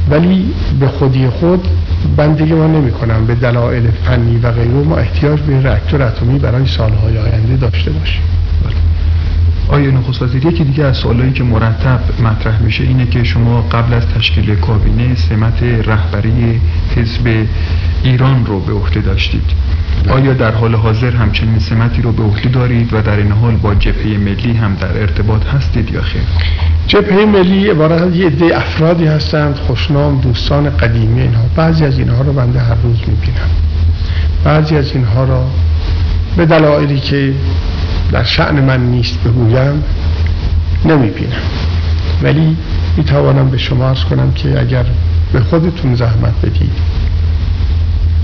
ولی به خودی خود بندگی ما نمی کنم به دلایل فنی و غیره ما احتیاج به راکتور اتمی برای سالهای آینده داشته باشیم. آیا نخست وزیر یکی دیگه از سوالایی که مرتب مطرح میشه اینه که شما قبل از تشکیل کابینه سمت رهبری حزب ایران رو به عهده داشتید. آیا در حال حاضر همچنین سمتی رو به عهده دارید و در این حال با جبهه ملی هم در ارتباط هستید یا خیر؟ جبهه ملی عبارت از یه عده افرادی هستند خوشنام، دوستان قدیمی اینها. بعضی از اینها رو بنده هر روز میبینم، بعضی از اینها را به دلایلی که در شأن من نیست بگویم نمیبینم، ولی میتوانم به شما عرض کنم که اگر به خودتون زحمت بدید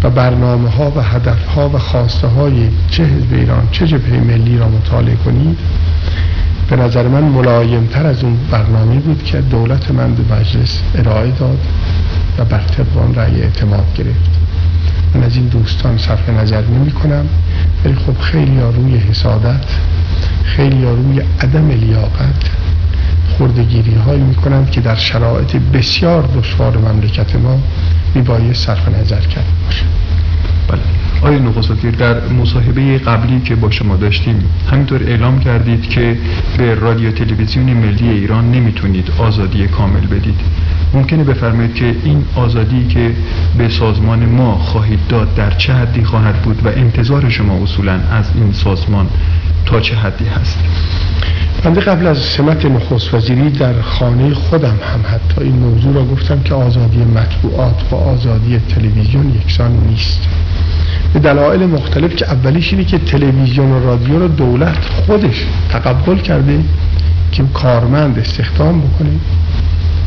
و برنامه ها و هدف ها و خواسته های چه حزب ایران چه جبهه ملی را مطالعه کنید، به نظر من ملایم تر از اون برنامه بود که دولت من به مجلس ارائه داد و بر طبق آن رأی اعتماد گرفت. من از این دوستان صرف نظر نمی کنم، ولی خب خیلی ها روی حسادت، خیلی ها روی عدم لیاقت خردگیری هایی می کنند که در شرایط بسیار دشوار مملکت ما می باید صرف نظر کرد باشه. بله. آقای نخست وزیر، در مصاحبه قبلی که با شما داشتیم همینطور اعلام کردید که به رادیو تلویزیون ملی ایران نمیتونید آزادی کامل بدید. ممکنه بفرمایید که این آزادی که به سازمان ما خواهید داد در چه حدی خواهد بود و انتظار شما اصولاً از این سازمان تا چه حدی هست؟ بنده قبل از سمت نخست وزیری در خانه خودم هم حتی این موضوع را گفتم که آزادی مطبوعات و آزادی تلویزیون یکسان نیست، به دلایل مختلف که اولیش اینه که تلویزیون و رادیو رو دولت خودش تقبل کرده که کارمند استخدام بکنه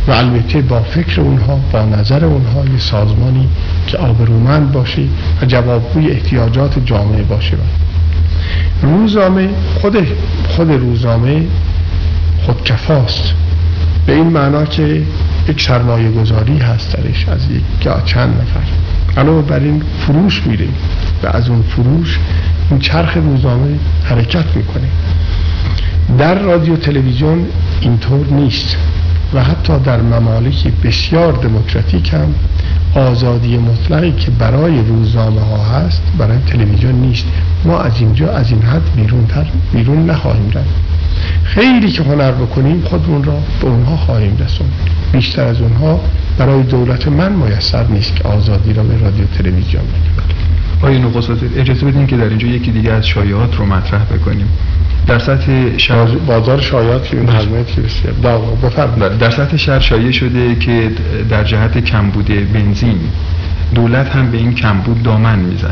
و البته با فکر اونها، با نظر اونها، یه سازمانی که آبرومند باشه و جوابگوی احتیاجات جامعه باشه. روزنامه خود روزنامه خودکفاست، به این معنا که یک سرمایه گذاری هست درش از یک یا چند نفر، علاوه بر این فروش میره و از اون فروش این چرخ روزنامه حرکت میکنه. در رادیو تلویزیون اینطور نیست و حتی در ممالک بسیار دموکراتیک هم آزادی مطلقی که برای روزنامه ها هست برای تلویزیون نیست. ما از اینجا از این حد بیرون نخواهیم رفت. خیلی که هنر بکنیم خودمون را به اونها خواهیم رسوند. بیشتر از اونها برای دولت من میسر نیست که آزادی را به رادیو تلویزیون بده. آقای نخست وزیر، اجازه بدین که در اینجا یکی دیگه از شایعات رو مطرح بکنیم. در سطح بازار شایعات که این حجمه که بسیار بفرمایید. در سطح شهر شایع شده که در جهت کمبود بنزین دولت هم به این کمبود دامن میزنه.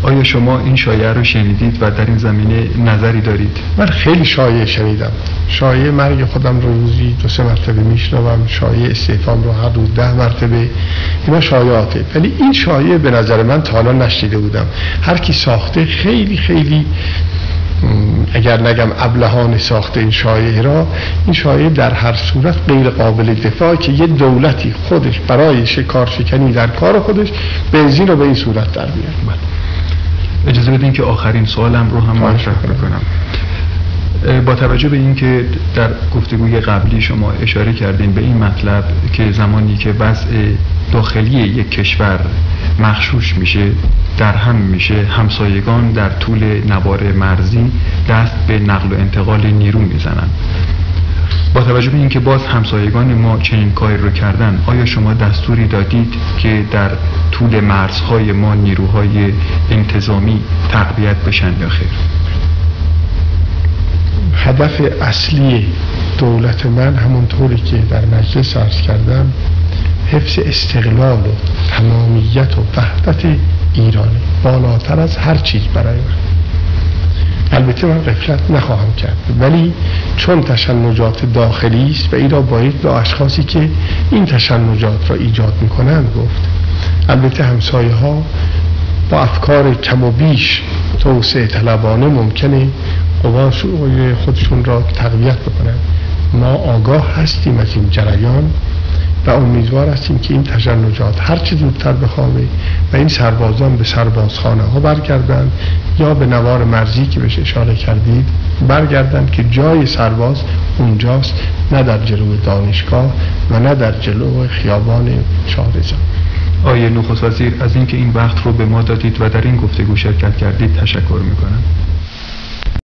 آیا شما این شایعه رو شنیدید و در این زمینه نظری دارید؟ من خیلی شایعه شنیدم. شایعه مرگ خودم رو روزی 2-3 مرتبه میشنوم، شایعه استعفام رو هر روز 10 مرتبه. اینا شایعاته، ولی این شایعه به نظر من تا حالا نشنیده بودم. هر کی ساخته خیلی اگر نگم ابلهانه ساخته این شایعه را، این شایعه در هر صورت غیر قابل دفاع که یه دولتی خودش برای کارشکنی در کار خودش بنزین رو به این صورت در بیاره. اجازه بدین که آخرین سوالم رو هم مطرح کنم. با توجه به این که در گفتگوی قبلی شما اشاره کردین به این مطلب که زمانی که وضع داخلی یک کشور مغشوش میشه، در هم میشه، همسایگان در طول نوار مرزی دست به نقل و انتقال نیرو میزنن. با توجه به این که باز همسایگان ما چنین کاری رو کردن، آیا شما دستوری دادید که در طول مرزهای ما نیروهای انتظامی تقویت بشن یا خیر؟ هدف اصلی دولت من همونطوری که در مجلس عرض کردم حفظ استقلال و تمامیت و وحدت ایرانه، بالاتر از هر چیز برای من. البته من غفلت نخواهم کرد، ولی چون تشنجات داخلی است و این را باید به اشخاصی که این تشنجات را ایجاد میکنند گفت. البته همسایه ها با افکار کم و بیش توسعه طلبانه ممکنه قوای خودشون را تقویت بکنند. ما آگاه هستیم از این جریان و امیدوار هستیم که این تشنجات هر چه زودتر بخوابه و این سربازان به سربازخانه ها برگردند یا به نوار مرزی که بهش اشاره کردید برگردند که جای سرباز اونجاست، نه در جلوی دانشگاه و نه در جلوی خیابان شاه رضا. آقای نخست وزیر، از اینکه این وقت رو به ما دادید و در این گفتگو شرکت کردید تشکر میکنم.